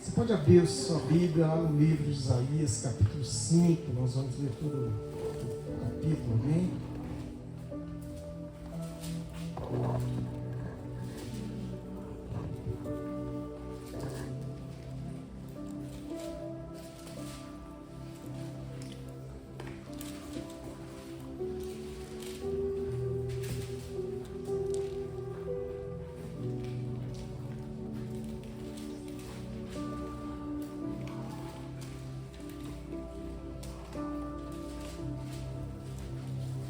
Você pode abrir sua Bíblia lá no livro de Isaías, capítulo 5. Nós vamos ler todo o capítulo, amém?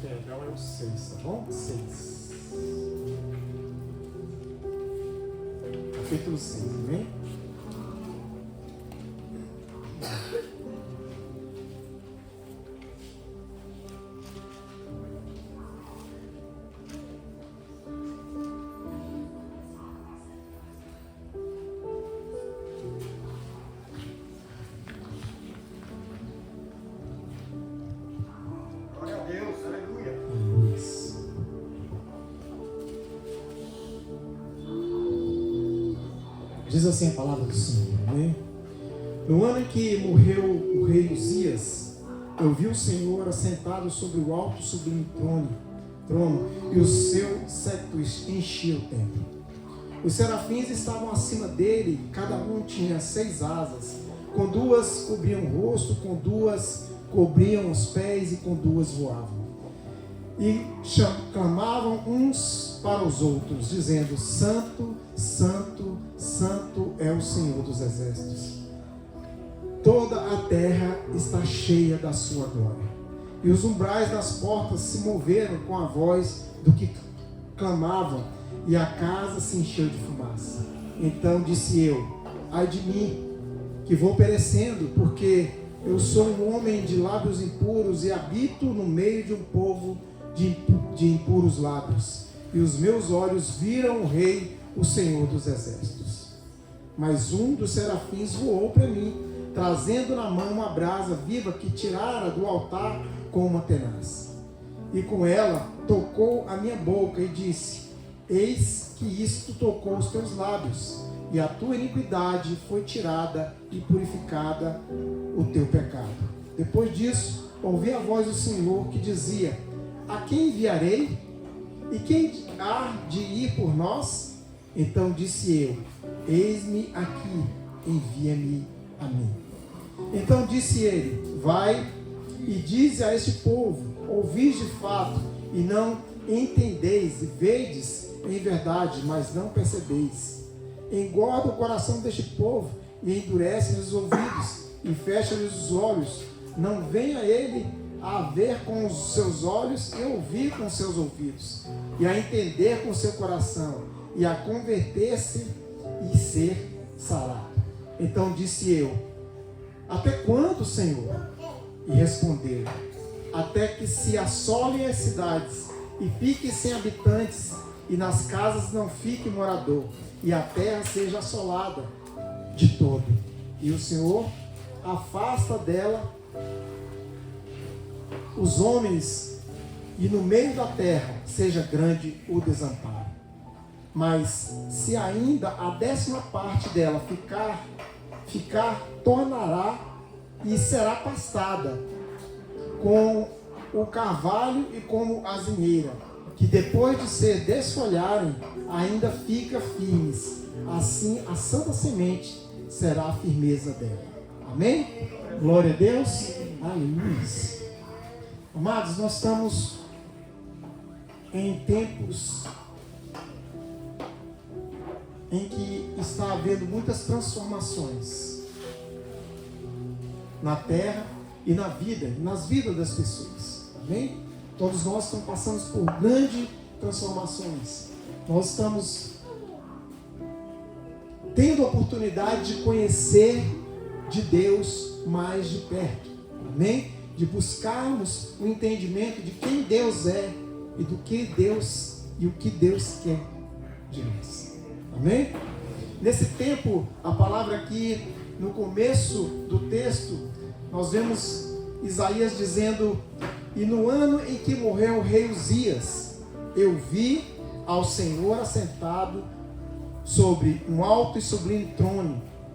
Perdão, é o 6, tá bom? 6. Capítulo 6, amém? Glória a Deus, aleluia. Diz assim a palavra do Senhor, amém? No ano em que morreu o rei Uzias, eu vi o Senhor assentado sobre o alto e sublime trono, e o seu séquito enchia o templo. Os serafins estavam acima dele, cada um tinha 6 asas, com 2 cobriam o rosto, com 2 cobriam os pés e com 2 voavam. E clamavam uns para os outros, dizendo: Santo, Santo, Santo é o Senhor dos exércitos. Toda a terra está cheia da sua glória. E os umbrais das portas se moveram com a voz do que clamavam, e a casa se encheu de fumaça. Então disse eu: ai de mim, que vou perecendo, porque eu sou um homem de lábios impuros e habito no meio de um povo de impuros lábios. E os meus olhos viram o Rei, o Senhor dos exércitos. Mas um dos serafins voou para mim, trazendo na mão uma brasa viva que tirara do altar com uma tenaz. E com ela tocou a minha boca e disse: eis que isto tocou os teus lábios, e a tua iniquidade foi tirada e purificada o teu pecado. Depois disso, ouvi a voz do Senhor que dizia: a quem enviarei? E quem há de ir por nós? Então disse eu: eis-me aqui, envia-me a mim. Então disse ele: vai e dize a este povo: ouvis de fato e não entendeis, e vedes em verdade, mas não percebeis. Engorda o coração deste povo e endurece-lhes os ouvidos e fecha-lhes os olhos. Não venha ele a ver com os seus olhos e ouvir com os seus ouvidos, e a entender com o seu coração, e a converter-se e ser sarado. Então disse eu: até quando, Senhor? E respondeu: até que se assolem as cidades e fiquem sem habitantes, e nas casas não fique morador, e a terra seja assolada de todo. E o Senhor afasta dela os homens, e no meio da terra seja grande o desamparo. Mas se ainda a 10ª parte dela ficar, tornará e será pastada com o carvalho e como a azinheira, que depois de se desfolharem, ainda fica firmes. Assim a santa semente será a firmeza dela. Amém? Glória a Deus. Aleluia. Amados, nós estamos em tempos em que está havendo muitas transformações na terra e na vida, nas vidas das pessoas. Amém? Todos nós estamos passando por grandes transformações. Nós estamos tendo a oportunidade de conhecer de Deus mais de perto. Amém? De buscarmos o entendimento de quem Deus é e do que Deus e o que Deus quer de nós. Amém? Nesse tempo, a palavra aqui no começo do texto, nós vemos Isaías dizendo: e no ano em que morreu o rei Uzias, eu vi ao Senhor assentado sobre um alto e sublime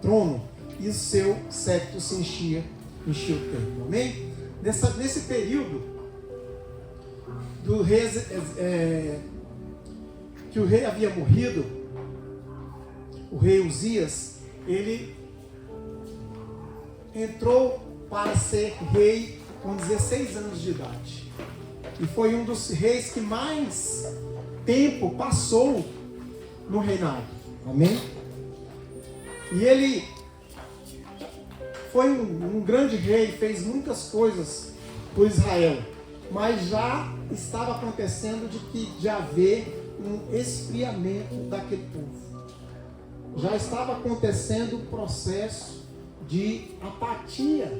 trono, e o seu séquito se enchia o templo. Amém? Nesse período do rei, que o rei havia morrido, o rei Uzias, ele entrou para ser rei com 16 anos de idade. E foi um dos reis que mais tempo passou no reinado. Amém? E ele foi um grande rei, fez muitas coisas por Israel, mas já estava acontecendo de haver um esfriamento daquele povo. Já estava acontecendo um processo de apatia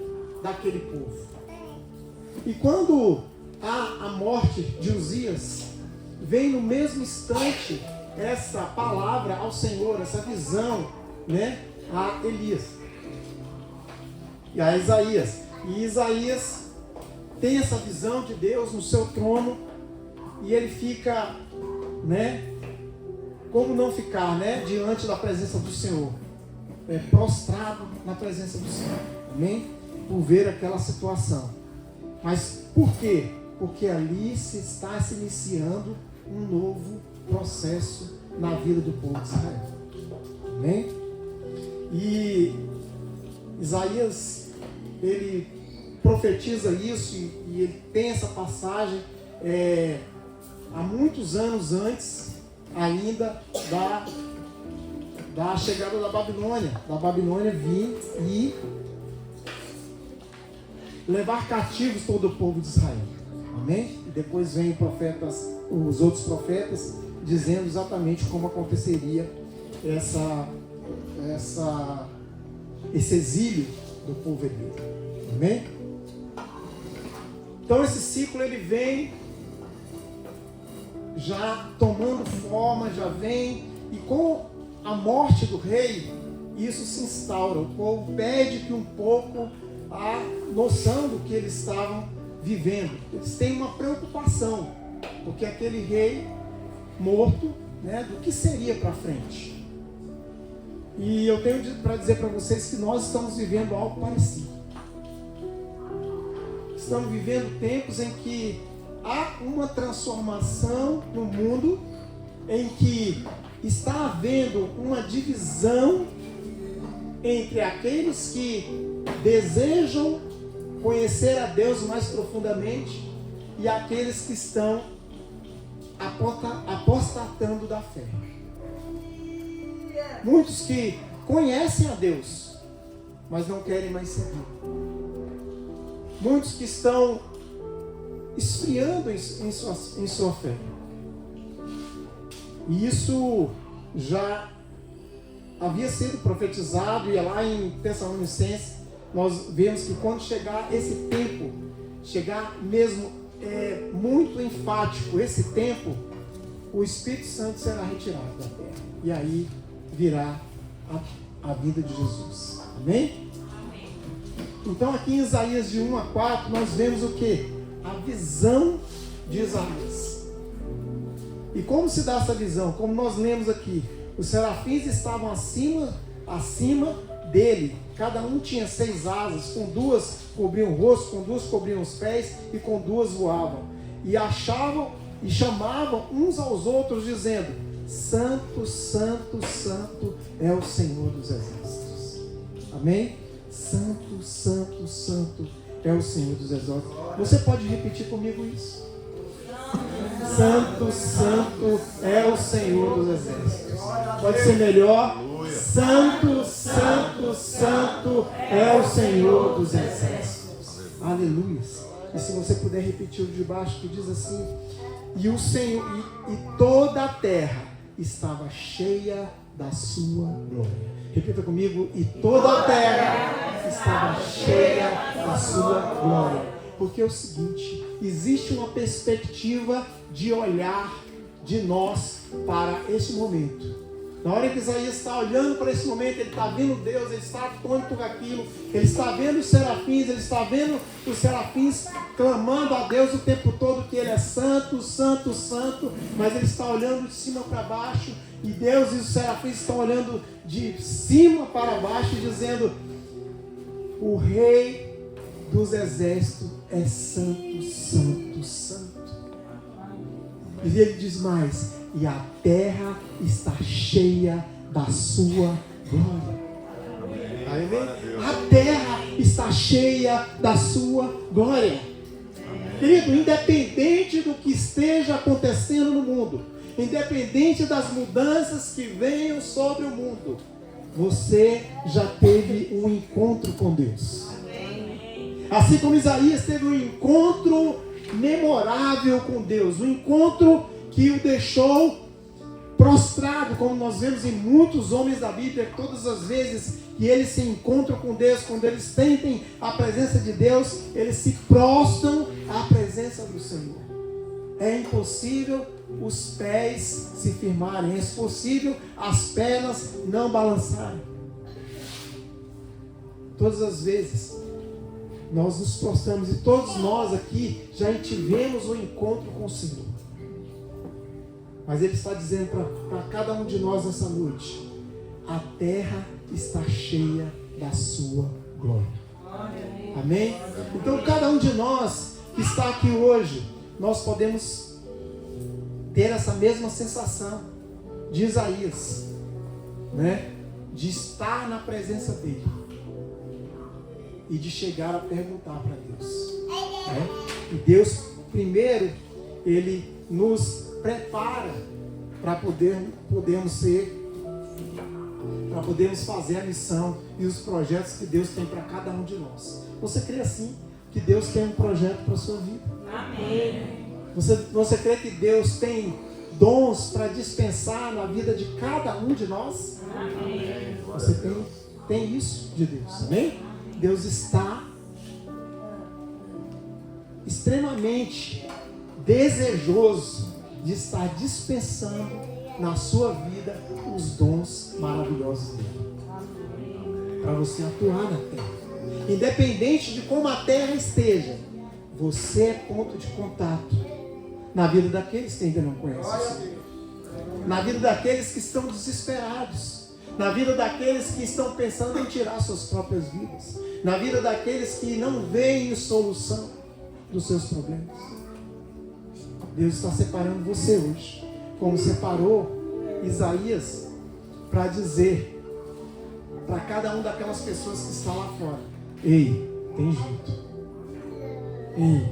daquele povo. E quando há a morte de Uzias, vem no mesmo instante essa palavra ao Senhor, essa visão, né, a Elias e a Isaías. E Isaías tem essa visão de Deus no seu trono e ele fica, né, como não ficar, né, diante da presença do Senhor, prostrado na presença do Senhor, amém? Por ver aquela situação. Mas por quê? Porque ali está se iniciando um novo processo na vida do povo de Israel, amém? E Isaías, ele profetiza isso e ele tem essa passagem há muitos anos antes ainda da chegada da Babilônia vir e levar cativos todo o povo de Israel, amém? E depois vem os outros profetas dizendo exatamente como aconteceria esse exílio do povo hebreu, amém? Então esse ciclo ele vem já tomando forma, já vem, e com a morte do rei, isso se instaura. O povo perde um pouco a noção do que eles estavam vivendo. Eles têm uma preocupação, porque aquele rei morto, né, do que seria para frente. E eu tenho para dizer para vocês que nós estamos vivendo algo parecido. Estamos vivendo tempos em que há uma transformação no mundo, em que está havendo uma divisão entre aqueles que desejam conhecer a Deus mais profundamente e aqueles que estão apostatando da fé. Muitos que conhecem a Deus, mas não querem mais seguir. Muitos que estão esfriando em sua fé. E isso já havia sido profetizado, e lá em Tessalonicenses nós vemos que quando chegar esse tempo, chegar mesmo muito enfático esse tempo, o Espírito Santo será retirado da terra. E aí virá a vida de Jesus. Amém? Então aqui em Isaías de 1 a 4 nós vemos o que? A visão de Isaías. E como se dá essa visão? Como nós lemos aqui, os serafins estavam acima dele. Cada um tinha 6 asas, com 2 cobriam o rosto, com 2 cobriam os pés e com 2 voavam. E achavam e chamavam uns aos outros, dizendo: Santo, Santo, Santo é o Senhor dos Exércitos. Amém? Santo, Santo, Santo é o Senhor dos Exércitos. Você pode repetir comigo isso? Santo, Santo é o Senhor dos Exércitos. Pode ser melhor? Santo, Santo, Santo é o Senhor dos Exércitos. Aleluia. E se você puder repetir o de baixo, que diz assim: e o Senhor, e toda a terra estava cheia da sua glória. Repita comigo: e toda a terra estava cheia da sua glória. Porque é o seguinte, existe uma perspectiva de olhar de nós para esse momento. Na hora que Isaías está olhando para esse momento, ele está vendo Deus, ele está atônito com aquilo, ele está vendo os serafins, ele está vendo os serafins clamando a Deus o tempo todo que ele é santo, santo, santo, mas ele está olhando de cima para baixo, e Deus e os serafins estão olhando de cima para baixo e dizendo: o Rei dos Exércitos é santo, santo, santo. E ele diz mais: e a terra está cheia da sua glória. Amém? A terra está cheia da sua glória. Querido, independente do que esteja acontecendo no mundo, independente das mudanças que venham sobre o mundo, você já teve um encontro com Deus. Assim como Isaías teve um encontro memorável com Deus, um encontro que o deixou prostrado, como nós vemos em muitos homens da Bíblia, que todas as vezes que eles se encontram com Deus, quando eles sentem a presença de Deus, eles se prostram à presença do Senhor. É impossível os pés se firmarem, é impossível as pernas não balançarem. Todas as vezes nós nos prostramos, e todos nós aqui já tivemos um encontro com o Senhor. Mas Ele está dizendo para cada um de nós nessa noite: a terra está cheia da sua glória. Amém? Então cada um de nós que está aqui hoje, nós podemos ter essa mesma sensação de Isaías, né? De estar na presença dele e de chegar a perguntar para Deus, né? E Deus, primeiro, Ele nos prepara para podermos fazer a missão e os projetos que Deus tem para cada um de nós. Você crê assim que Deus tem um projeto para a sua vida? Amém. Você crê que Deus tem dons para dispensar na vida de cada um de nós? Amém. Você tem isso de Deus, amém? Deus está extremamente desejoso de estar dispensando na sua vida os dons maravilhosos dele, para você atuar na terra. Independente de como a terra esteja, você é ponto de contato na vida daqueles que ainda não conhecem o Senhor, na vida daqueles que estão desesperados, na vida daqueles que estão pensando em tirar suas próprias vidas, na vida daqueles que não veem solução dos seus problemas. Deus está separando você hoje, como separou Isaías, para dizer para cada uma daquelas pessoas que estão lá fora: ei, tem jeito. Ei,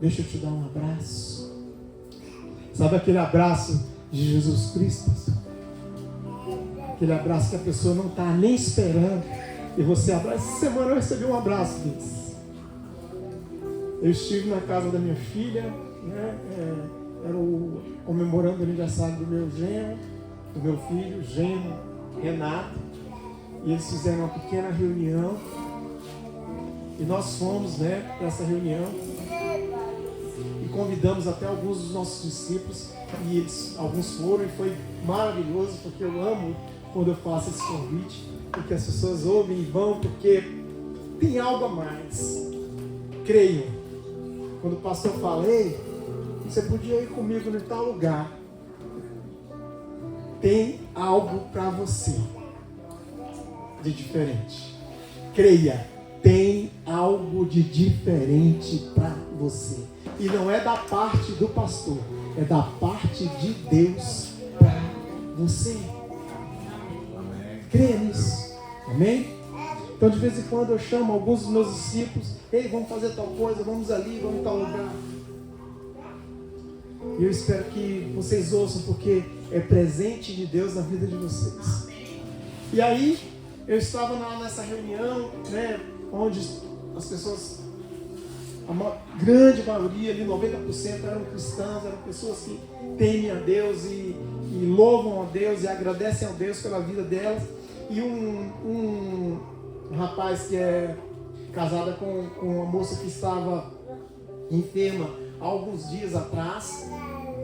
deixa eu te dar um abraço. Sabe aquele abraço de Jesus Cristo? Aquele abraço que a pessoa não está nem esperando e você abraça. Essa semana eu recebi um abraço desse. Eu estive na casa da minha filha, né? Comemorando o aniversário do meu genro, do meu filho, genro Renato, e eles fizeram uma pequena reunião, e nós fomos, né, para essa reunião, e convidamos até alguns dos nossos discípulos, e alguns foram, e foi maravilhoso, porque eu amo quando eu faço esse convite, porque as pessoas ouvem e vão, porque tem algo a mais. Creiam. Quando o pastor falei, você podia ir comigo em tal lugar. Tem algo para você de diferente. Creia, tem algo de diferente para você. E não é da parte do pastor, é da parte de Deus para você. Creia nisso. Amém? Então de vez em quando eu chamo alguns dos meus discípulos: ei, vamos fazer tal coisa, vamos ali, vamos em tal lugar. E eu espero que vocês ouçam, porque é presente de Deus na vida de vocês. E aí, eu estava nessa reunião, né, onde as pessoas, a grande maioria, ali 90% eram cristãos, eram pessoas que temem a Deus e louvam a Deus e agradecem a Deus pela vida delas. E um rapaz que é casado com uma moça que estava enferma há alguns dias atrás,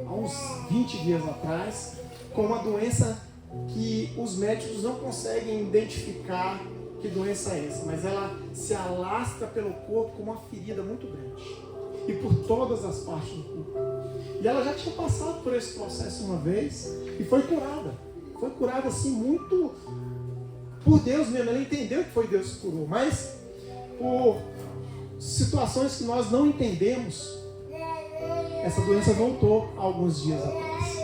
há uns 20 dias atrás, com uma doença que os médicos não conseguem identificar que doença é essa, mas ela se alastra pelo corpo com uma ferida muito grande e por todas as partes do corpo. E ela já tinha passado por esse processo uma vez e foi curada assim muito por Deus mesmo. Ela entendeu que foi Deus que curou, mas por situações que nós não entendemos, essa doença voltou há alguns dias atrás.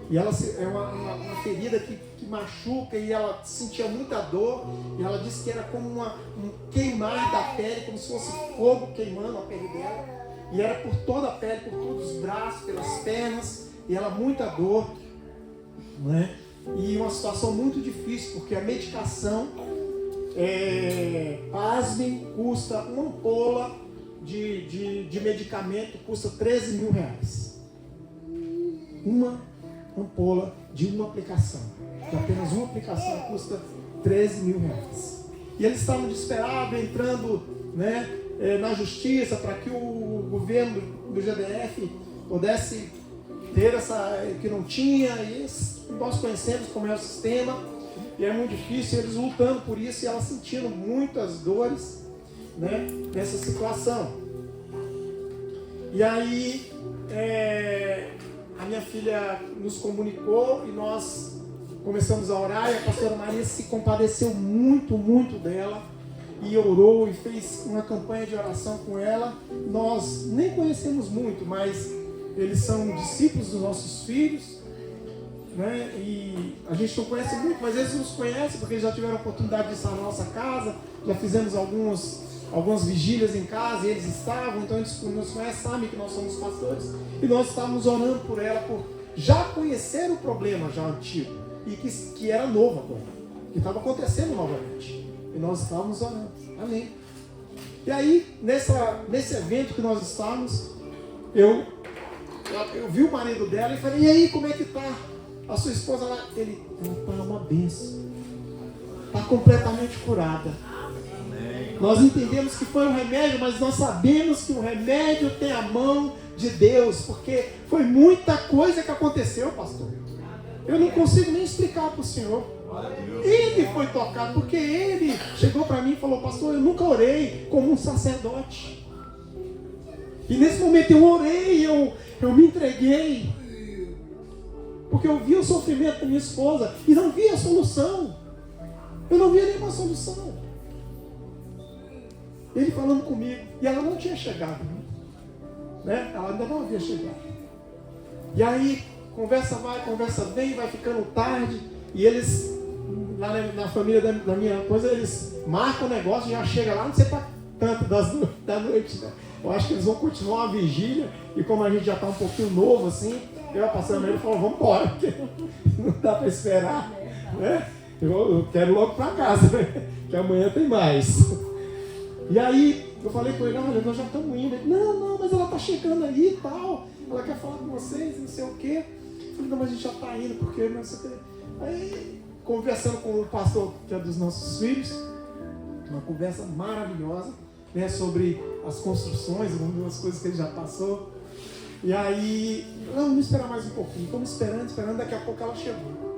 E ela é uma ferida que machuca, e ela sentia muita dor, e ela disse que era como um queimar da pele, como se fosse fogo queimando a pele dela, e era por toda a pele, por todos os braços, pelas pernas, e ela muita dor, né? E uma situação muito difícil, porque a medicação, pasmem, custa uma ampola de medicamento, custa R$13.000. Uma ampola de uma aplicação, de apenas uma aplicação, custa R$13.000. E eles estavam desesperados, entrando, né, na justiça, para que o governo do GDF pudesse ter essa, que não tinha, e nós conhecemos como é o sistema, e é muito difícil, eles lutando por isso, e ela sentindo muitas dores, né, nessa situação. E aí, a minha filha nos comunicou, e nós começamos a orar, e a pastora Maria se compadeceu muito, muito dela, e orou, e fez uma campanha de oração com ela. Nós nem conhecemos muito, mas eles são discípulos dos nossos filhos, né? E a gente não conhece muito, mas eles nos conhecem, porque eles já tiveram a oportunidade de estar na nossa casa, já fizemos algumas vigílias em casa, e eles estavam, então eles nos conhecem, sabem que nós somos pastores, e nós estávamos orando por ela, por já conhecer o problema já antigo, e que era novo agora, que estava acontecendo novamente, e nós estávamos orando, amém. E aí, nesse evento que nós estávamos, eu vi o marido dela e falei: e aí, como é que tá a sua esposa lá? Ela está uma bênção, está completamente curada. Nós entendemos que foi um remédio, mas nós sabemos que o remédio tem a mão de Deus, porque foi muita coisa que aconteceu, pastor. Eu não consigo nem explicar para o senhor. Ele foi tocado, porque ele chegou para mim e falou: pastor, eu nunca orei como um sacerdote. E nesse momento eu orei, eu me entreguei, porque eu vi o sofrimento da minha esposa e não vi a solução. Eu não via nenhuma solução. Ele falando comigo, e ela não tinha chegado, né? Ela ainda não havia chegado. E aí, conversa vai, conversa vem, vai ficando tarde, e eles, lá na família da minha coisa, eles marcam o negócio, já chega lá, não sei para tanto da noite, né? Eu acho que eles vão continuar a vigília, e como a gente já está um pouquinho novo assim, eu passando ele falou: vamos embora, porque não dá para esperar, né? Eu quero logo para casa, né? Que amanhã tem mais. E aí eu falei com ele: olha, nós já estamos indo. Ele: não, mas ela está chegando aí e tal, ela quer falar com vocês, não sei o quê. Eu falei: não, mas a gente já está indo, porque não sei o quê. Aí, conversando com o pastor, que é dos nossos filhos, uma conversa maravilhosa, né, sobre as construções, algumas coisas que ele já passou. E aí, não, vamos esperar mais um pouquinho. Estamos esperando, daqui a pouco ela chegou.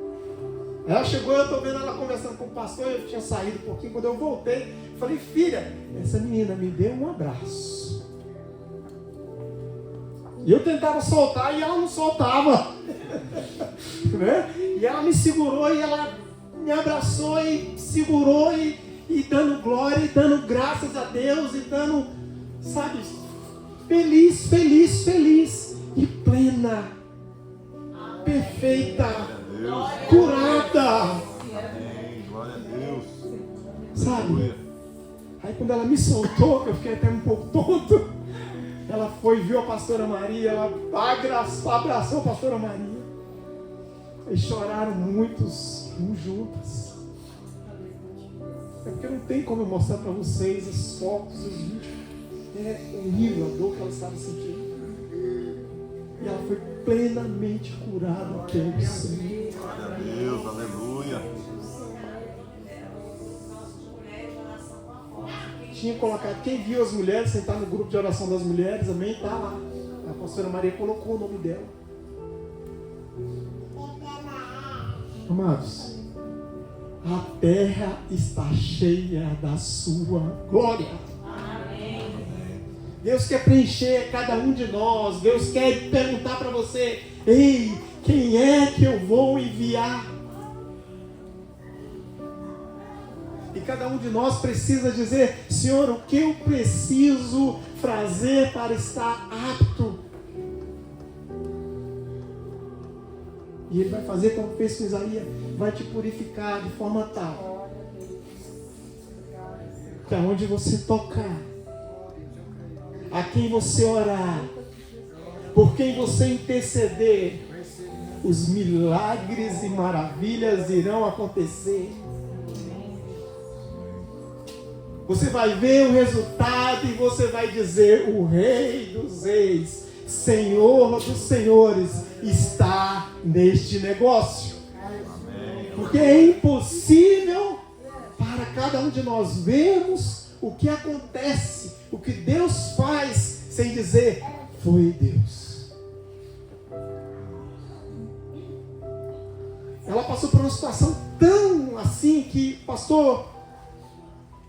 Ela chegou, eu estou vendo ela conversando com o pastor, eu tinha saído um pouquinho. Quando eu voltei, falei: filha, essa menina me deu um abraço. E eu tentava soltar e ela não soltava. Né? E ela me segurou, e ela me abraçou e segurou, e dando glória, e dando graças a Deus, e dando, sabe, feliz, e plena, perfeita, curada. Amém. Glória a Deus. Sabe? Aí quando ela me soltou, eu fiquei até um pouco tonto, ela foi, viu a pastora Maria, ela abraçou a pastora Maria. E choraram muitos juntos. É porque não tem como eu mostrar para vocês as fotos, os vídeos. É horrível a dor que ela estava sentindo. E ela foi plenamente curada pelo Senhor. Glória a Deus, aleluia. Tinha colocado, quem viu as mulheres, sentar no grupo de oração das mulheres, amém, está lá. A pastora Maria colocou o nome dela. Amados, a terra está cheia da sua glória. Amém. Deus quer preencher cada um de nós. Deus quer perguntar para você: ei, quem é que eu vou enviar? E cada um de nós precisa dizer: Senhor, o que eu preciso fazer para estar apto? E Ele vai fazer como fez com Isaías, vai te purificar de forma tal que aonde você tocar, a quem você orar, por quem você interceder, os milagres e maravilhas irão acontecer. Você vai ver o resultado e você vai dizer: o Rei dos Reis, Senhor dos Senhores, está neste negócio. Porque é impossível para cada um de nós vermos o que acontece, o que Deus faz, sem dizer: foi Deus. Ela passou por uma situação tão assim que, pastor,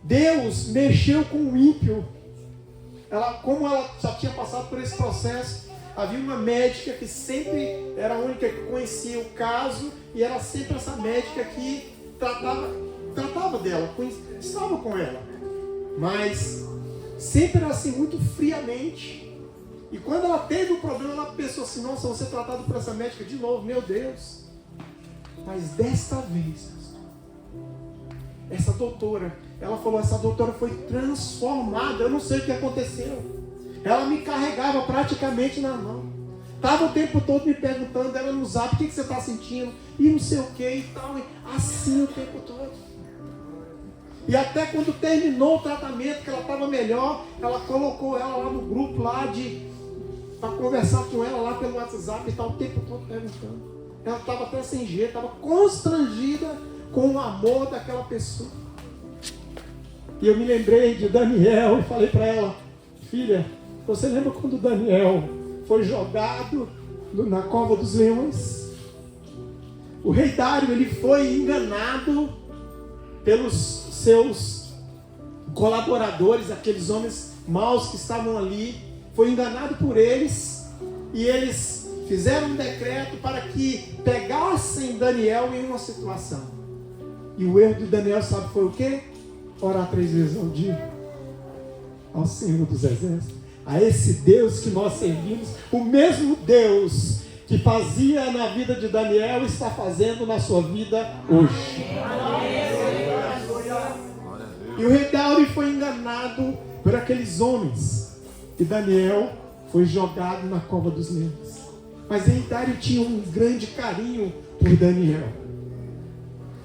Deus mexeu com o ímpio. Como ela já tinha passado por esse processo, havia uma médica que sempre era a única que conhecia o caso, e era sempre essa médica que tratava dela, estava com ela, mas sempre era assim, muito friamente. E quando ela teve o problema, ela pensou assim: nossa, vou ser tratado por essa médica de novo, meu Deus. Mas desta vez, essa doutora, ela falou, essa doutora foi transformada, eu não sei o que aconteceu. Ela me carregava praticamente na mão. Estava o tempo todo me perguntando, ela no zap: o que você está sentindo? E não sei o que e tal, assim o tempo todo. E até quando terminou o tratamento, que ela estava melhor, ela colocou ela lá no grupo lá para conversar com ela lá pelo WhatsApp e tal, o tempo todo perguntando. Ela estava até sem jeito, estava constrangida com o amor daquela pessoa. E eu me lembrei de Daniel e falei para ela: filha, você lembra quando Daniel foi jogado na cova dos leões? O rei Dário, ele foi enganado pelos seus colaboradores, aqueles homens maus que estavam ali, foi enganado por eles, e eles fizeram um decreto para que pegassem Daniel em uma situação. E o erro de Daniel, sabe, foi o quê? Orar 3 vezes ao dia ao Senhor dos Exércitos, a esse Deus que nós servimos, o mesmo Deus que fazia na vida de Daniel está fazendo na sua vida hoje. E o rei Dário foi enganado por aqueles homens, e Daniel foi jogado na cova dos leões. Mas o rei Dário tinha um grande carinho por Daniel.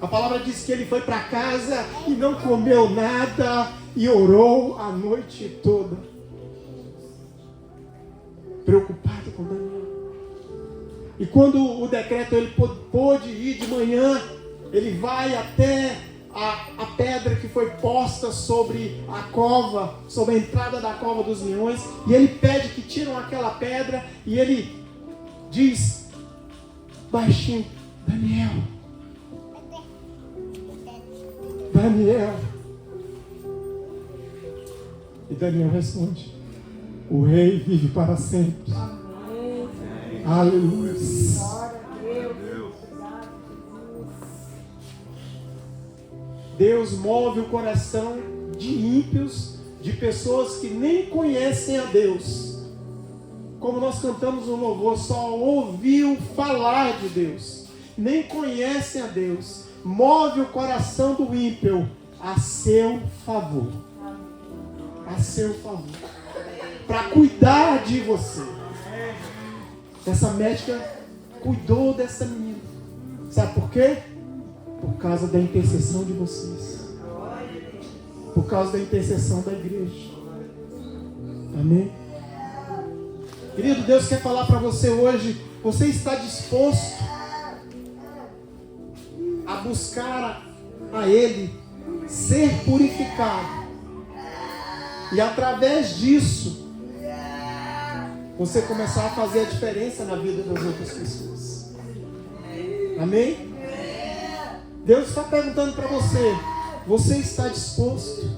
A palavra diz que ele foi para casa e não comeu nada e orou a noite toda, preocupado com Daniel. E quando o decreto, ele pôde ir de manhã, ele vai até a pedra que foi posta sobre a cova, sobre a entrada da cova dos leões, e ele pede que tiram aquela pedra, e ele diz baixinho: Daniel, Daniel. E Daniel responde: o rei vive para sempre. Amém. Aleluia. Deus move o coração de ímpios, de pessoas que nem conhecem a Deus. Como nós cantamos no louvor, só ouviu falar de Deus, nem conhecem a Deus. Move o coração do ímpio a seu favor. A seu favor. Para cuidar de você. Essa médica cuidou dessa menina. Sabe por quê? Por causa da intercessão de vocês. Por causa da intercessão da igreja. Amém? Querido, Deus quer falar para você hoje. Você está disposto a buscar a Ele, ser purificado, e através disso você começar a fazer a diferença na vida das outras pessoas. Amém? Deus está perguntando para você: você está disposto?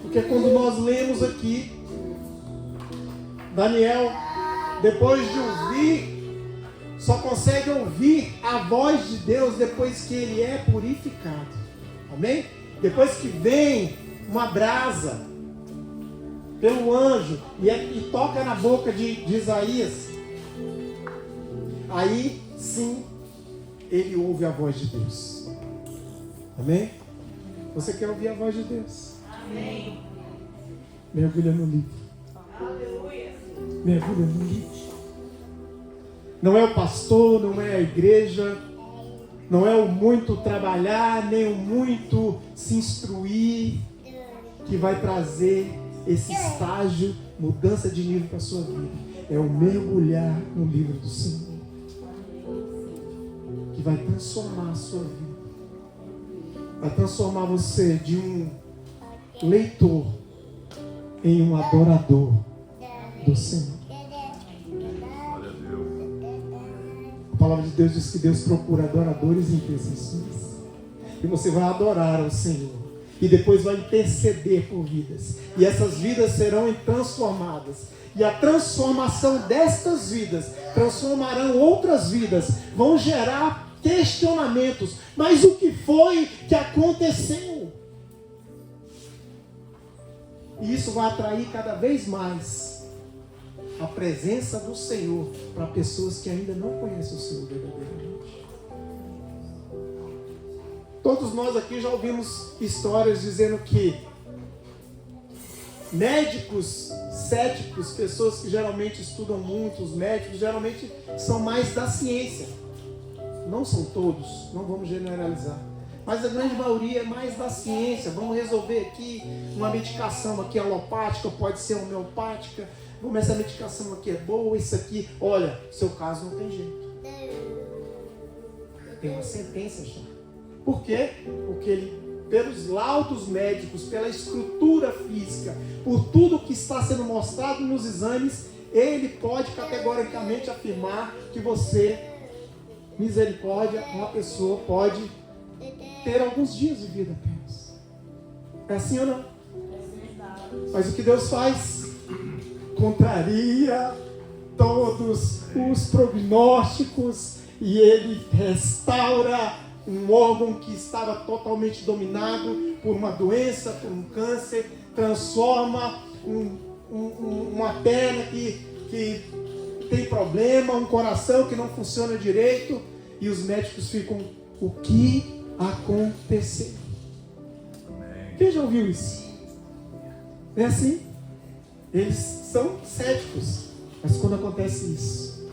Porque quando nós lemos aqui, Daniel, depois de ouvir só consegue ouvir a voz de Deus depois que ele é purificado. Amém? Depois que vem uma brasa pelo anjo e toca na boca de Isaías, aí sim ele ouve a voz de Deus. Amém? Você quer ouvir a voz de Deus? Amém. Mergulha no livro. Aleluia. Mergulha no livro. Não é o pastor, não é a igreja, não é o muito trabalhar, nem o muito se instruir que vai trazer esse estágio, mudança de nível para a sua vida. É o mergulhar no livro do Senhor que vai transformar a sua vida. Vai transformar você de um leitor em um adorador do Senhor. Glória a Deus. A palavra de Deus diz que Deus procura adoradores e intercessores. E você vai adorar ao Senhor. E depois vai interceder por vidas. E essas vidas serão transformadas. E a transformação destas vidas transformarão outras vidas. Vão gerar questionamentos. Mas o que foi que aconteceu? E isso vai atrair cada vez mais a presença do Senhor para pessoas que ainda não conhecem o Senhor verdadeiramente. Todos nós aqui já ouvimos histórias dizendo que médicos céticos, pessoas que geralmente estudam muito, os médicos geralmente são mais da ciência. Não são todos, não vamos generalizar. Mas a grande maioria é mais da ciência. Vamos resolver aqui uma medicação aqui alopática, pode ser homeopática. Essa medicação aqui é boa, isso aqui, olha, seu caso não tem jeito. Tem uma sentença já. Por quê? Porque ele, pelos laudos médicos, pela estrutura física, por tudo que está sendo mostrado nos exames, ele pode categoricamente afirmar que você, misericórdia, uma pessoa pode ter alguns dias de vida apenas. É assim ou não? Mas o que Deus faz? Contraria todos os prognósticos e ele restaura um órgão que estava totalmente dominado por uma doença, por um câncer, transforma uma perna que tem problema, um coração que não funciona direito, e os médicos ficam, o que aconteceu? Quem já ouviu isso? É assim? Eles são céticos, mas quando acontece isso,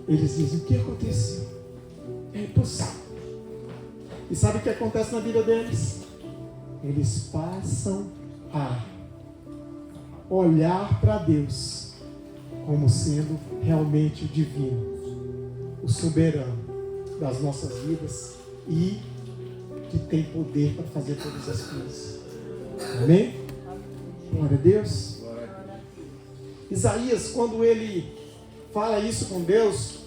eles dizem, o que aconteceu? É impossível. E sabe o que acontece na vida deles? Eles passam a olhar para Deus como sendo realmente o divino, o soberano das nossas vidas e que tem poder para fazer todas as coisas. Amém? Glória a Deus. Isaías, quando ele fala isso com Deus,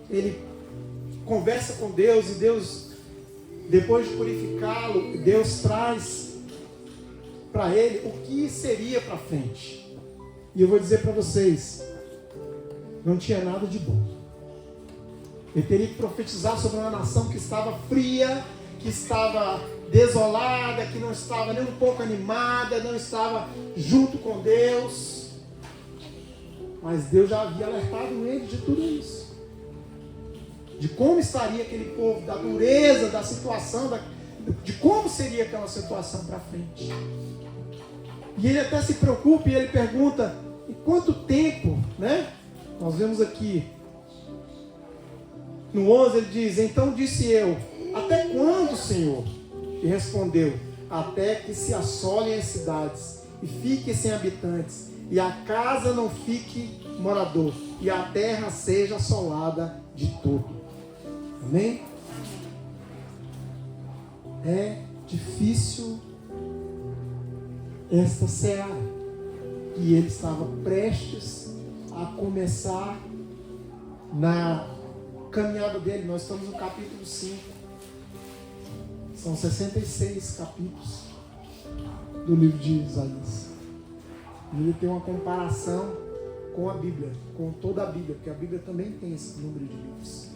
ele conversa com Deus e Deus, depois de purificá-lo, Deus traz para ele o que seria para frente. E eu vou dizer para vocês, não tinha nada de bom. Ele teria que profetizar sobre uma nação que estava fria, que estava desolada, que não estava nem um pouco animada, não estava junto com Deus. Mas Deus já havia alertado ele de tudo isso. De como estaria aquele povo, da dureza, da situação, de como seria aquela situação para frente. E ele até se preocupa e ele pergunta, em quanto tempo, né? Nós vemos aqui, no 11 ele diz, então disse eu, até quando, Senhor? E respondeu, até que se assolem as cidades e fiquem sem habitantes, e a casa não fique morador, e a terra seja assolada de todo. Amém? É difícil esta seara. E ele estava prestes a começar na caminhada dele. Nós estamos no capítulo 5. São 66 capítulos do livro de Isaías. E ele tem uma comparação com a Bíblia, com toda a Bíblia, porque a Bíblia também tem esse número de livros.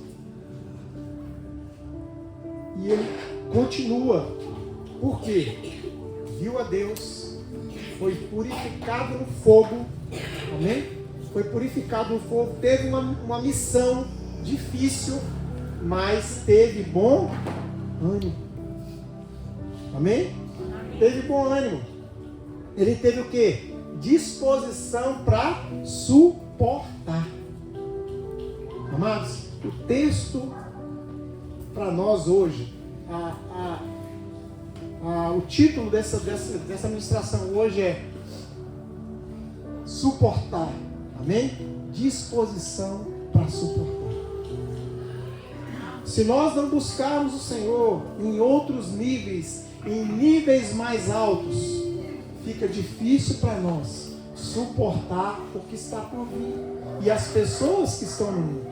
E ele continua. Por quê? Viu a Deus, foi purificado no fogo, amém? Foi purificado no fogo, teve uma missão difícil, mas teve bom ânimo, amém? Teve bom ânimo. Ele teve o quê? Disposição para suportar. Amados, o texto para nós hoje, o título dessa ministração hoje é suportar, amém? Disposição para suportar. Se nós não buscarmos o Senhor em outros níveis, em níveis mais altos, fica difícil para nós suportar o que está por vir e as pessoas que estão no mundo,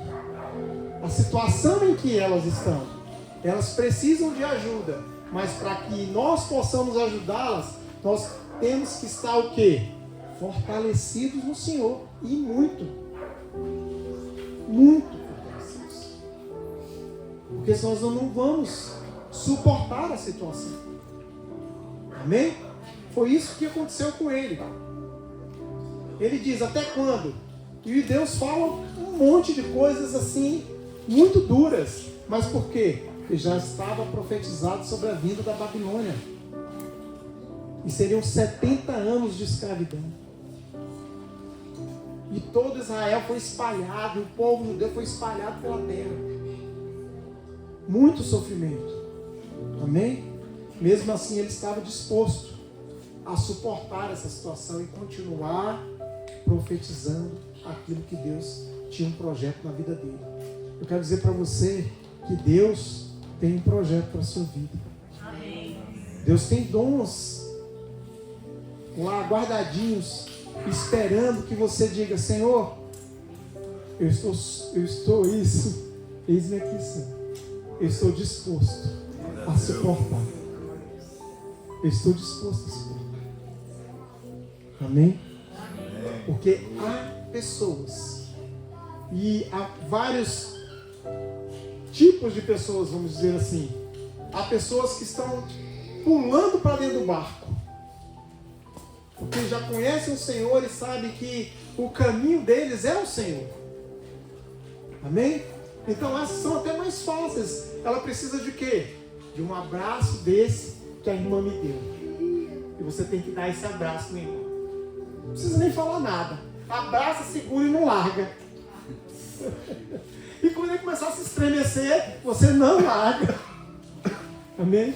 a situação em que elas estão. Elas precisam de ajuda, mas para que nós possamos ajudá-las, nós temos que estar o quê? Fortalecidos no Senhor, e muito fortalecidos, porque senão nós não vamos suportar a situação, amém? Foi isso que aconteceu com ele. Ele diz, até quando? E Deus fala um monte de coisas assim, muito duras, mas por quê? Porque já estava profetizado sobre a vinda da Babilônia. E seriam 70 anos de escravidão. E todo Israel foi espalhado, o povo judeu foi espalhado pela terra. Muito sofrimento. Amém? Mesmo assim, ele estava disposto a suportar essa situação e continuar profetizando aquilo que Deus tinha um projeto na vida dele. Eu quero dizer para você que Deus tem um projeto para a sua vida. Amém. Deus tem dons lá guardadinhos, esperando que você diga, Senhor, eu estou isso, eis-me aqui, Senhor. Eu estou disposto a suportar. Eu estou disposto a suportar. Amém? Porque há pessoas, e há vários tipos de pessoas, vamos dizer assim. Há pessoas que estão pulando para dentro do barco, porque já conhecem o Senhor e sabem que o caminho deles é o Senhor. Amém? Então essas são até mais fáceis. Ela precisa de quê? De um abraço desse que a irmã me deu. E você tem que dar esse abraço, minha irmã. Não precisa nem falar nada. Abraça, segura e não larga. E quando ele começar a se estremecer, você não larga. Amém?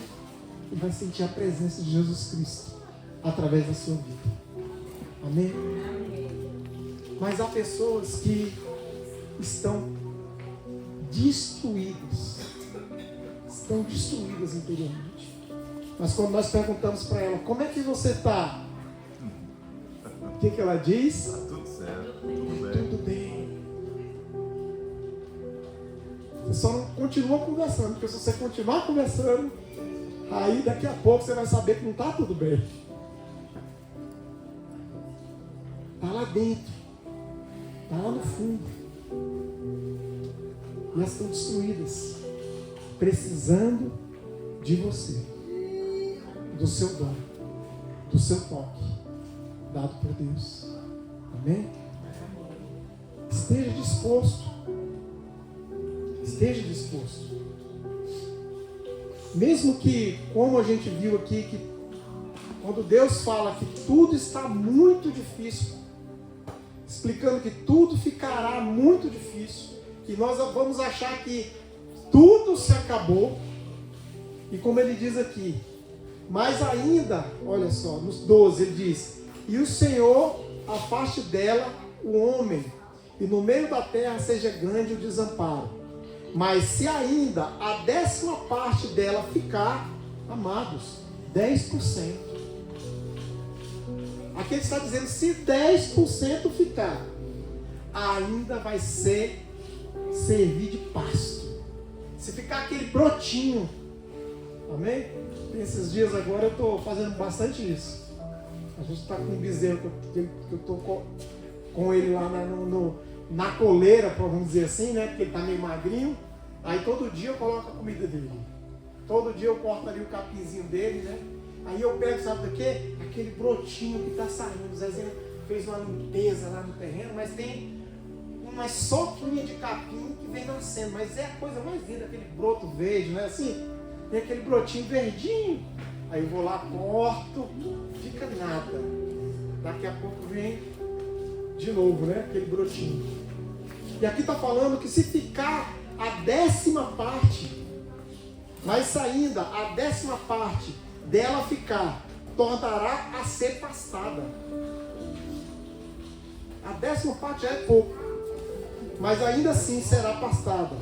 E vai sentir a presença de Jesus Cristo através da sua vida. Amém? Mas há pessoas que estão destruídas. Estão destruídas interiormente. Mas quando nós perguntamos para ela, como é que você está? O que ela diz? Está tudo certo, tudo bem. Tudo bem. Você só não continua conversando, porque se você continuar conversando, aí daqui a pouco você vai saber que não está tudo bem. Está lá dentro. Está lá no fundo. E elas estão destruídas. Precisando de você. Do seu dom. Do seu toque. Dado por Deus. Amém? Esteja disposto. Esteja disposto. Mesmo que, como a gente viu aqui, que quando Deus fala que tudo está muito difícil, explicando que tudo ficará muito difícil, que nós vamos achar que tudo se acabou, e como ele diz aqui, mas ainda, olha só, nos 12 ele diz, e o Senhor afaste dela o homem, e no meio da terra seja grande o desamparo. Mas se ainda a 10ª parte dela ficar, amados, 10%. Aqui ele está dizendo, se 10% ficar, ainda vai servir de pasto. Se ficar aquele brotinho, amém? Esses dias agora eu estou fazendo bastante isso. A gente está com um bezerro que eu estou com ele lá na coleira, vamos dizer assim, né? Porque ele tá meio magrinho. Aí todo dia eu coloco a comida dele. Todo dia eu corto ali o capinzinho dele, né? Aí eu pego, sabe do quê? Aquele brotinho que tá saindo. O Zezinho fez uma limpeza lá no terreno, mas tem uma soquinha de capim que vem nascendo. Mas é a coisa mais linda, aquele broto verde, né? Assim, tem aquele brotinho verdinho. Aí eu vou lá, corto, fica nada. Daqui a pouco vem de novo, né? Aquele brotinho. E aqui está falando que se ficar a 10ª parte, mas saindo a 10ª parte dela ficar, tornará a ser pastada. A 10ª parte já é pouco, mas ainda assim será pastada.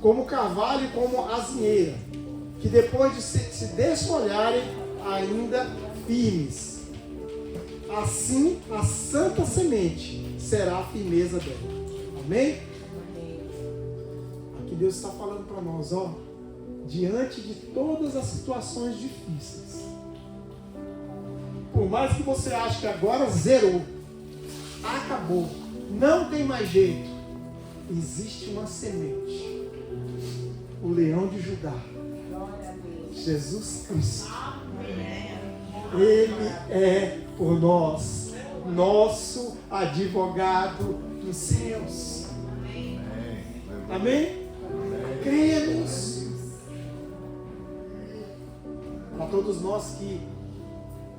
Como carvalho e como azinheira, que depois de se desfolharem, ainda firmes. Assim, a santa semente será a firmeza dela. Amém? Aqui Deus está falando para nós, ó, diante de todas as situações difíceis. Por mais que você ache que agora zerou, acabou, não tem mais jeito, existe uma semente. O leão de Judá, Jesus Cristo. Ele é por nós, nosso advogado dos céus. Amém? Creia nisso. Para todos nós que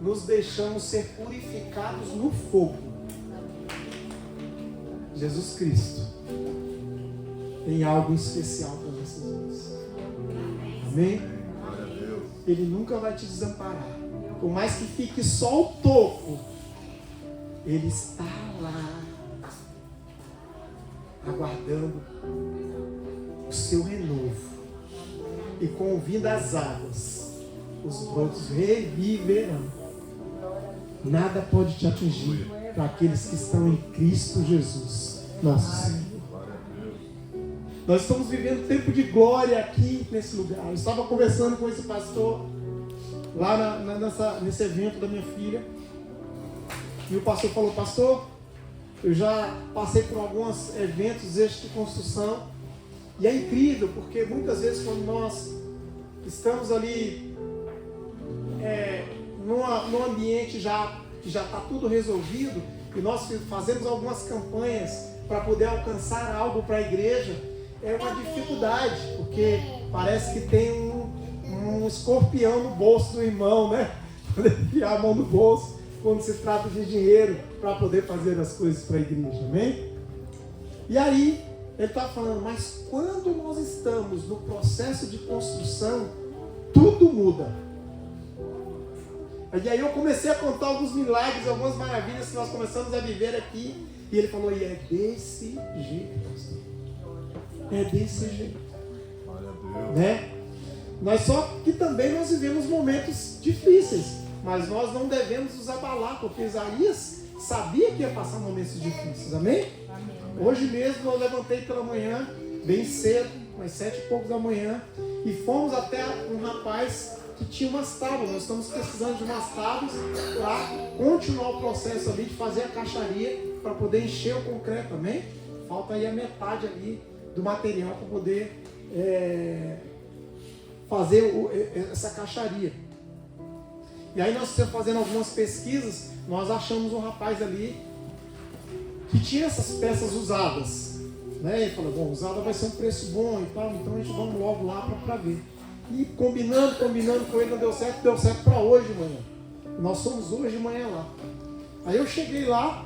nos deixamos ser purificados no fogo, Jesus Cristo tem algo especial para nossas vidas. Amém? Ele nunca vai te desamparar. Por mais que fique só o topo, Ele está lá, aguardando o seu renovo. E com o vinho das águas, os brotos reviverão. Nada pode te atingir para aqueles que estão em Cristo Jesus, nosso Senhor. Nós estamos vivendo um tempo de glória aqui nesse lugar. Eu estava conversando com esse pastor lá nesse evento da minha filha. E o pastor falou: pastor, eu já passei por alguns eventos de construção. E é incrível, porque muitas vezes quando nós estamos ali num ambiente que já está tudo resolvido, e nós fazemos algumas campanhas para poder alcançar algo para a igreja, é uma dificuldade, porque parece que tem um escorpião no bolso do irmão, né? Poder enfiar a mão no bolso quando se trata de dinheiro para poder fazer as coisas para a igreja, amém? E aí, ele está falando, mas quando nós estamos no processo de construção, tudo muda. E aí eu comecei a contar alguns milagres, algumas maravilhas que nós começamos a viver aqui, e ele falou, e é desse jeito, pastor. É desse jeito. Né? Só que também nós vivemos momentos difíceis, mas nós não devemos nos abalar, porque Isaías sabia que ia passar momentos difíceis, amém? Hoje mesmo eu levantei pela manhã, bem cedo, às 7h pouco da manhã, e fomos até um rapaz que tinha umas tábuas. Nós estamos precisando de umas tábuas para continuar o processo ali de fazer a caixaria, para poder encher o concreto, amém? Falta aí a metade ali do material para poder fazer essa caixaria. E aí nós estamos fazendo algumas pesquisas, nós achamos um rapaz ali que tinha essas peças usadas, né? E falou, bom, usada vai ser um preço bom e tal, então a gente vamos logo lá para ver. E combinando com ele, não deu certo para hoje de manhã. Nós somos hoje de manhã lá. Aí eu cheguei lá,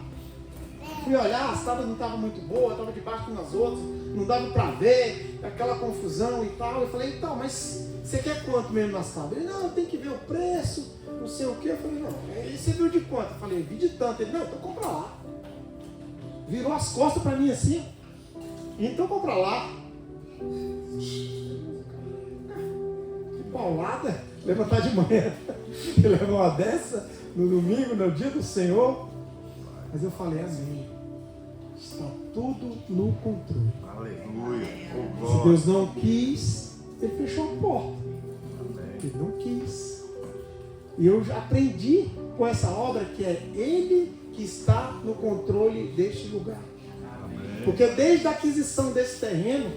fui olhar, as tábuas não estavam muito boas, estavam debaixo umas outras, não dava para ver, aquela confusão e tal. Eu falei, então, mas você quer quanto mesmo nas tábuas? Ele, não, tem que ver o preço, não sei o que. Eu falei, não, e você viu de quanto? Eu falei, vi de tanto. Ele, não, então compra lá. Virou as costas para mim assim, então compra lá. Que paulada, levantar de manhã e levar uma dessa no domingo, no dia do Senhor. Mas eu falei, amém. Está tudo no controle. Aleluia. Se Deus não quis, Ele fechou a porta. Ele não quis. E eu já aprendi com essa obra que é Ele que está no controle deste lugar. Amém. Porque desde a aquisição desse terreno,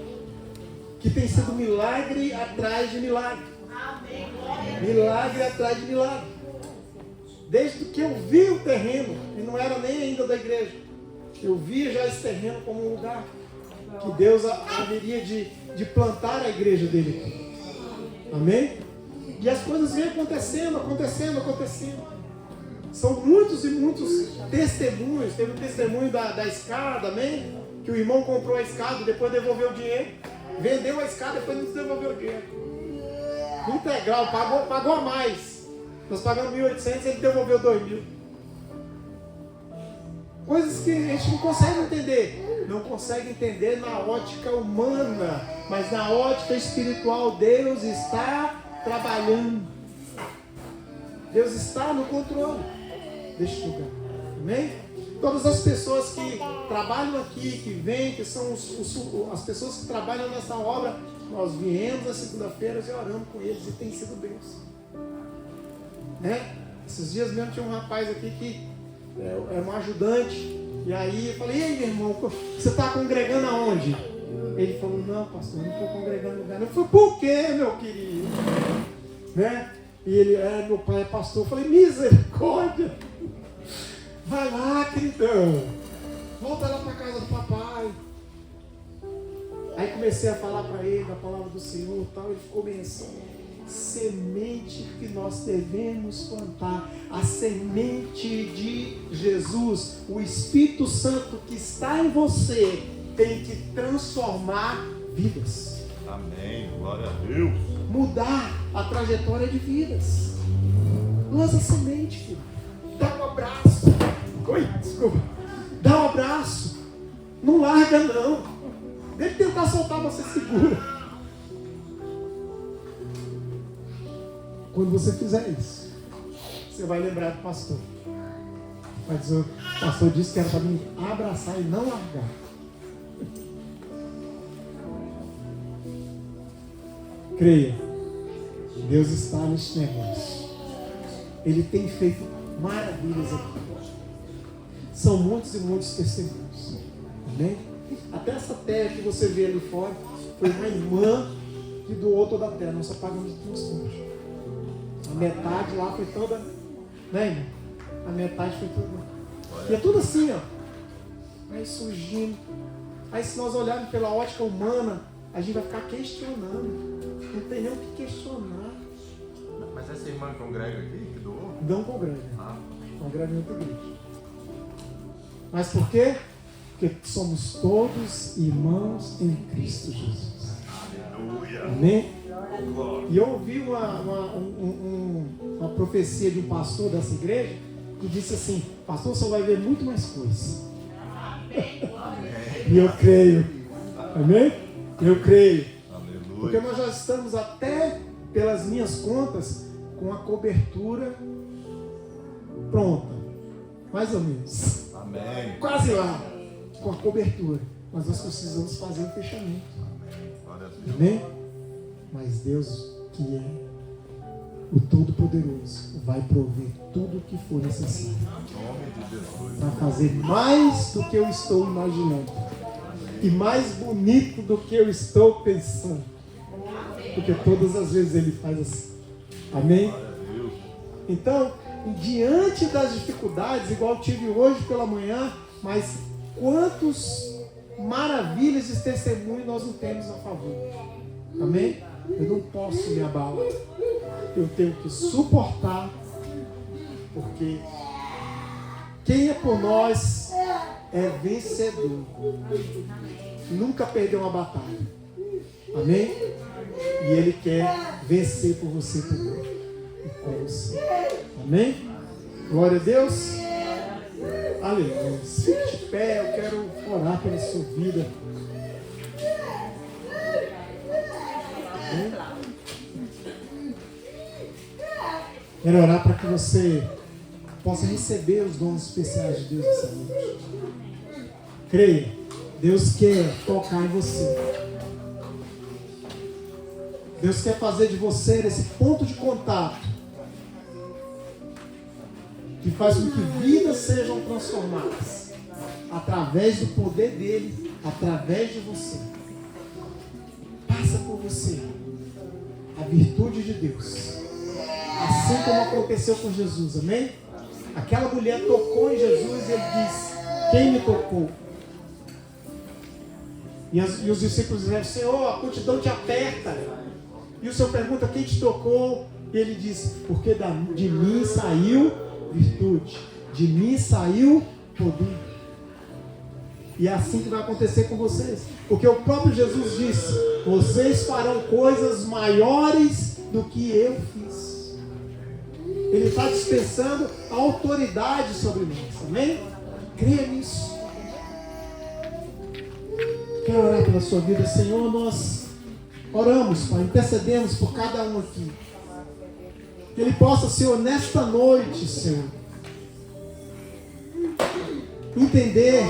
que tem sido milagre atrás de milagre. Milagre atrás de milagre. Desde que eu vi o terreno, e não era nem ainda da igreja, eu via já esse terreno como um lugar que Deus haveria de plantar a igreja dele aqui. Amém? E as coisas vêm acontecendo. São muitos e muitos testemunhos. Teve um testemunho da escada, amém? Que o irmão comprou a escada, depois devolveu o dinheiro. Vendeu a escada, depois não devolveu o dinheiro. Integral, pagou a mais. Nós pagamos 1.800, ele devolveu 2.000. Coisas que a gente não consegue entender. Não consegue entender na ótica humana, mas na ótica espiritual, Deus está trabalhando. Deus está no controle deste lugar. Amém? Todas as pessoas que trabalham aqui, que vêm, que são as pessoas que trabalham nessa obra, nós viemos na segunda-feira e oramos com eles e tem sido bênção. Né? Esses dias mesmo tinha um rapaz aqui que é um ajudante. E aí eu falei, e aí, meu irmão, você está congregando aonde? Ele falou, não, pastor, eu não estou congregando em lugar. Eu falei, por quê, meu querido? Né? E ele, meu pai é pastor. Eu falei, misericórdia. Vai lá, queridão. Volta lá para casa do papai. Aí comecei a falar para ele da palavra do Senhor e tal. Ele ficou bem assim. Semente que nós devemos plantar, a semente de Jesus, o Espírito Santo que está em você, tem que transformar vidas. Amém, glória a Deus. Mudar a trajetória de vidas. Lança a semente, filho. Dá um abraço. Oi, desculpa. Dá um abraço. Não larga, não. Deve tentar soltar, você segura. Quando você fizer isso, você vai lembrar do pastor. Vai dizer, o pastor disse que era para mim abraçar e não largar. Creia, Deus está neste negócio. Ele tem feito maravilhas aqui. São muitos e muitos testemunhos. Amém? Até essa terra que você vê ali fora, foi uma irmã que doou toda a terra. Nós só pagamos 2 contas. A metade lá foi toda, né, irmão? A metade foi toda. E é tudo assim, ó. Aí surgindo. Aí se nós olharmos pela ótica humana, a gente vai ficar questionando. Não tem nem o que questionar. Mas essa irmã congrega aqui, que doou? Não congrega. Congrega em outra igreja. Mas por quê? Porque somos todos irmãos em Cristo Jesus. Aleluia. Amém? E eu ouvi uma profecia de um pastor dessa igreja que disse assim: pastor, você vai ver muito mais coisas. E eu creio. Amém? Eu creio. Aleluia. Porque nós já estamos até, pelas minhas contas, com a cobertura pronta. Mais ou menos. Amém. Quase lá. Com a cobertura. Mas nós precisamos fazer o fechamento. Glória a Deus. Amém? Mas Deus, que é o Todo-Poderoso, vai prover tudo o que for necessário Em nome de Jesus. para fazer mais do que eu estou imaginando e mais bonito do que eu estou pensando, porque todas as vezes Ele faz assim. Amém? Glória a Deus. Então, diante das dificuldades, igual eu tive hoje pela manhã, mas quantos maravilhas de testemunho nós não temos a favor. Amém? Eu não posso me abalar. Eu tenho que suportar, porque quem é por nós é vencedor. Nunca perdeu uma batalha. Amém? E Ele quer vencer por você também. E com você. Amém? Glória a Deus. Aleluia. Fique de pé, eu quero orar pela sua vida. Quero orar para que você possa receber os dons especiais de Deus nessa noite. Creia, Deus quer tocar em você. Deus quer fazer de você esse ponto de contato que que faz com que vidas sejam transformadas através do poder dele, através de você. Passa por você a virtude de Deus, assim como aconteceu com Jesus, amém? Aquela mulher tocou em Jesus e ele disse: quem me tocou? E os discípulos disseram: Senhor, a multidão te aperta. E o Senhor pergunta: quem te tocou? E ele diz: porque de mim saiu virtude, de mim saiu poder. E é assim que vai acontecer com vocês, porque o próprio Jesus disse: vocês farão coisas maiores do que eu fiz. Ele está dispensando a autoridade sobre nós, amém? Creia nisso. Quero orar pela sua vida, Senhor. Nós oramos, Pai, intercedemos por cada um aqui. Que ele possa, Senhor, nesta noite, Senhor, entender